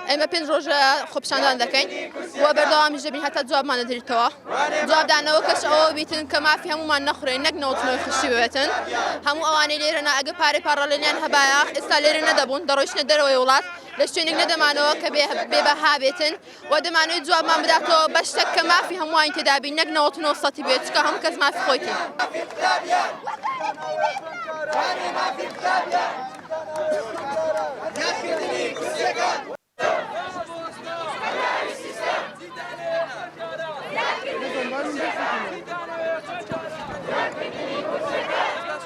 ئێمە پێنج ڕۆژە خۆپیشاندان دەکەین و بەردەوامیش دەبین هەتا جوابمان دەدرێتەوە. جوابدانەوە کەش ئەوە بیتن کە مافی هەمومان نەخورێن نەک نەوتنەوەی خشتی ببێتن. هەموو ئەوانەی لێرەنا ئەگە پارەی پاڕەڵێنیان هەبایە ئێستا لێرە نەدەبوون دەڕۆیشتنە دەرەوەی وڵات لە شوێنێک نەدەمانەوە کە بێبەها بێتن و دەمانوێت جوابمان بداتەوە بە شتێک کە مافی هەمووان تێدابین نەک نەوتنەوە سەتی بێت چکە هەموو کەس مافی خۆیتی.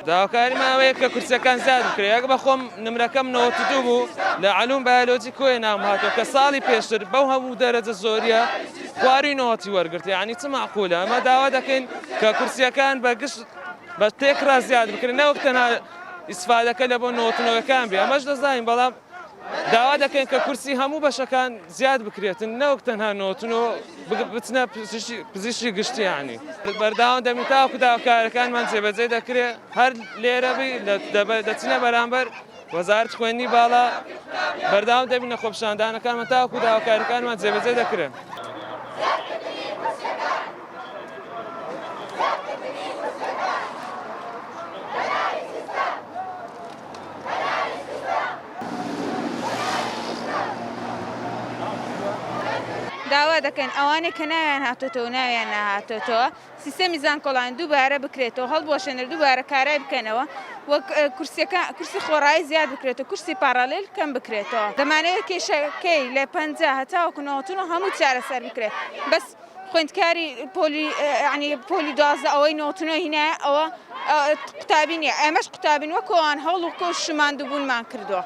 داواکاریمان ئەوەیە کە کورسەکان زیاد بکرێت. ئەگە بە خۆم نمرەکەم 92 بوو لە علوم بایۆلۆجی کۆی نام هاتەوە کە ساڵی پێشتر بەو هەموو دەرەجە زۆریە خواری نۆتی وەرگرت. یعنی چ معقولە ئەمە داوا دەکەین کە کورسیەکان بە تێکرا زیاد بکرێن نەوەک تەنها ئیسفادەکە لە بۆ نۆتنەوەکان بێ. ئەمەش دەزانین بەڵام داوا دەکەین کە کورسی هەموو بەشەکان زیاد بکرێتن نەوەک تەنها نۆتنەوە بچنە پزیشکی گشتی. یعنی بەرداوام دەبین تاوەکو داواکارەکانمان جێبەجێ دەکرێت هەر لێرەبی دەچنە بەرامبەر وەزارەت خوێندنی باڵا بەرداوام دەبینە خۆپیشاندانەکانمان تاوەکو داواکارەکانمان جێبەجێ دەکرێن. داوا دەکەن ئەوانەی کە ناویان هاتۆتەوە و ناویان ناهاتۆتەوە سیستەمی زانکۆڵان دووبارە بکرێتەوە هەڵبوەشێنەر دووبارە کارای بکەنەوە وەک کورسی خۆڕایی زیاد بکرێتەوە کورسی پارالێل کەم بکرێتەوە. دەمانەوێت کێشەکەی لە 50 هەتا وەکو 90 هەموو چارەسەر بکرێت. بەس خوێندکاری پۆلی 12 ئەوەی 90 هینایە ئەوە قوتابی نییە. ئێمەش قوتابین وەکۆوان هەوڵ و کۆش شماندووبوونمان کردووە.